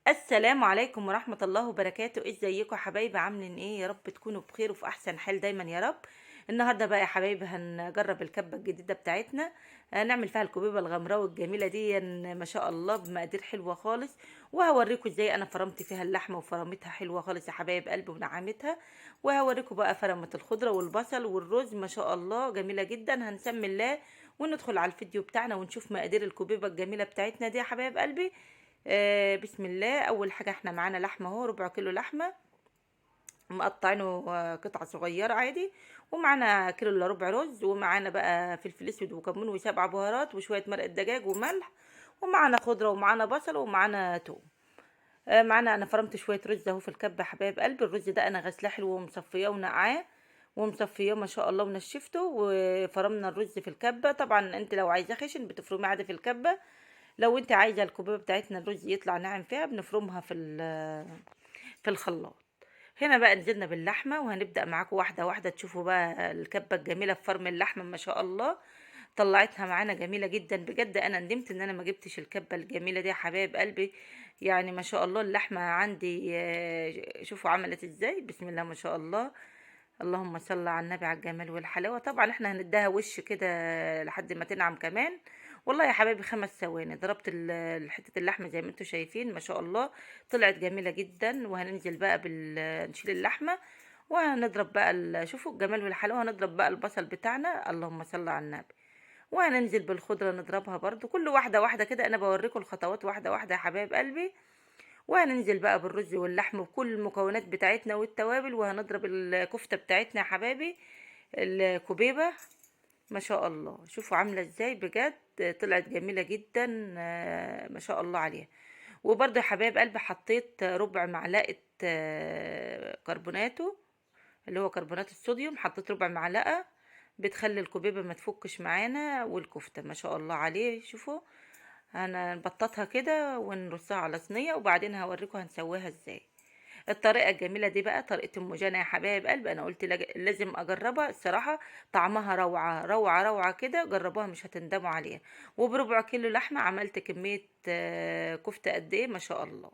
السلام عليكم ورحمة الله وبركاته. ازيكم يا حبايبي؟ عاملين ايه؟ يا رب تكونوا بخير وفي احسن حال دايما يا رب. النهارده بقى يا حبايبي هنجرب الكبة الجديدة بتاعتنا. نعمل فيها الكبيبة الغمراوي الجميلة دي ما شاء الله بمقادير حلوة خالص. وهوريكم ازاي انا فرمت فيها اللحمة وفرمتها حلوة خالص يا حبايب قلبي ونعمتها. وهوريكم بقى فرمة الخضرة والبصل والرز ما شاء الله جميلة جدا. هنسمي الله وندخل على الفيديو بتاعنا ونشوف مقادير الكبيبة الجميلة بتاعتنا دي يا حبايب قلبي. بسم الله. اول حاجه احنا معانا لحمه اهو، ربع كيلو لحمه مقطعينه قطع صغيره عادي. ومعانا كيلو الا ربع رز، ومعانا بقى فلفل اسود وكمون وسبع بهارات وشويه مرقه دجاج وملح. ومعانا خضره ومعانا بصل ومعانا توم. معانا انا فرمت شويه رز اهو في الكبه يا حبايب قلبي. الرز ده انا غسلاه حلو ومصفياه ونقعاه ومصفياه ما شاء الله ونشفته، وفرمنا الرز في الكبه. طبعا انت لو عايزاه خشن بتفرميه عادي في الكبه. لو انت عايزه الكوبايه بتاعتنا الرز يطلع ناعم فيها بنفرمها في الخلاط. هنا بقى نزلنا باللحمه وهنبدا معاكم واحده واحده تشوفوا بقى الكبه الجميله في فرم اللحمه ما شاء الله. طلعتها معانا جميله جدا بجد. انا ندمت ان انا ما جبتش الكبه الجميله دي يا حبايب قلبي. يعني ما شاء الله اللحمه عندي شوفوا عملت ازاي، بسم الله ما شاء الله. اللهم صل على النبي على الجمال والحلاوه. طبعا احنا هنديها وش كده لحد ما تنعم كمان. والله يا حبايبي 5 ثواني ضربت حته اللحمه زي ما انتم شايفين ما شاء الله. طلعت جميله جدا. وهننزل بقى نشيل اللحمه وهنضرب بقى شوفوا الجمال والحلاوه. هنضرب بقى البصل بتاعنا، اللهم صل على النبي. وهننزل بالخضره نضربها برضو كل واحده واحده كده. انا بوريكم الخطوات واحده واحده يا حبايب قلبي. وهننزل بقى بالرز واللحم وكل المكونات بتاعتنا والتوابل، وهنضرب الكفتة بتاعتنا يا حبايبي الكبيبة. ما شاء الله شوفوا عاملة ازاي بجد. طلعت جميلة جدا ما شاء الله عليها. وبرضه يا حبايب قلبي حطيت ربع معلقة كربوناتو، اللي هو كربونات الصوديوم. حطيت ربع معلقة بتخلي الكبيبة ما تفكش معانا، والكفتة ما شاء الله عليه شوفوا. هنبططها كده ونرصها على صينية وبعدين هوريكم هنسويها ازاي. الطريقة الجميلة دي بقى طريقة ام جانا يا حبايب قلبي. انا قلت لازم اجربها الصراحة. طعمها روعة روعة روعة كده، جربوها مش هتندموا عليها. وبربع كيلو لحمة عملت كمية كفتة قد ايه ما شاء الله.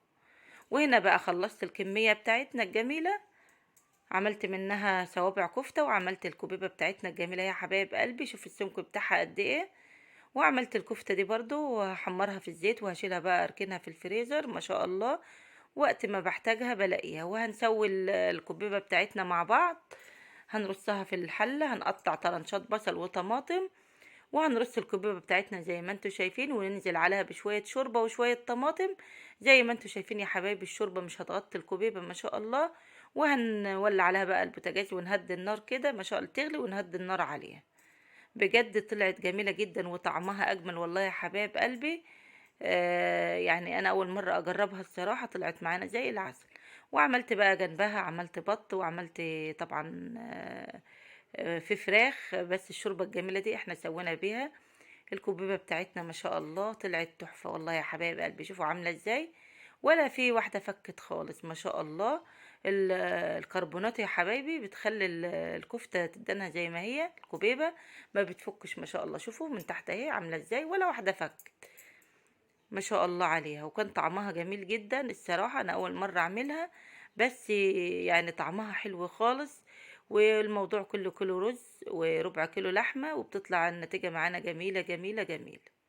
وهنا بقى خلصت الكمية بتاعتنا الجميلة. عملت منها صوابع كفتة وعملت الكبيبة بتاعتنا الجميلة يا حبايب قلبي. شوف السمك بتاعها قد ايه. وعملت الكفتة دي برضو وهحمرها في الزيت وهشيلها بقى اركنها في الفريزر ما شاء الله. وقت ما بحتاجها بلاقيها. وهنسوي الكبيبة بتاعتنا مع بعض. هنرصها في الحلة، هنقطع طرنشات بصل وطماطم. وهنرص الكبيبة بتاعتنا زي ما انتوا شايفين، وننزل عليها بشوية شوربة وشوية طماطم. زي ما انتوا شايفين يا حبايبي الشوربة مش هتغطي الكبيبة ما شاء الله. وهنولع عليها بقى البوتاجاز ونهدي النار كده ما شاء الله، تغلي ونهدي النار عليها. بجد طلعت جميلة جدا وطعمها أجمل والله يا حبايب قلبي. يعني أنا أول مرة أجربها الصراحة، طلعت معانا زي العسل. وعملت بقى جنبها عملت بط وعملت طبعا في فراخ. بس الشوربة الجميلة دي احنا سوينا بيها الكوبيبة بتاعتنا ما شاء الله. طلعت تحفة والله يا حبايب قلبي. شوفوا عاملة ازاي، ولا في واحدة فكت خالص ما شاء الله. الكربونات يا حبايبي بتخلي الكفتة تدنها زي ما هي الكوبيبة، ما بتفكش ما شاء الله. شوفوا من تحت اهي عاملة ازاي، ولا واحدة فكت ما شاء الله عليها. وكان طعمها جميل جدا الصراحة. انا اول مرة اعملها بس يعني طعمها حلو خالص. والموضوع كله كيلو رز وربع كيلو لحمة، وبتطلع النتيجة معانا جميلة جميلة جميلة.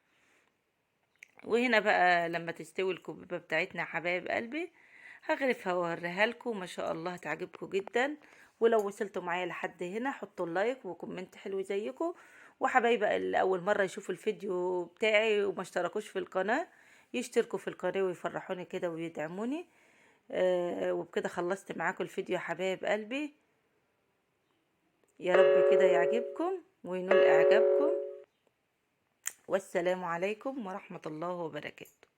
وهنا بقى لما تستوي الكوبيبة بتاعتنا يا حبايب قلبي هغرفها واوريها لكم ما شاء الله هتعجبكم جدا. ولو وصلتوا معايا لحد هنا حطوا اللايك وكومنت حلو زيكم. وحبايبي اللي اول مره يشوفوا الفيديو بتاعي وما اشتركوش في القناه يشتركوا في القناه ويفرحوني كده ويدعموني. وبكده خلصت معاكم الفيديو يا حبايب قلبي. يا رب كده يعجبكم وينول اعجابكم. والسلام عليكم ورحمه الله وبركاته.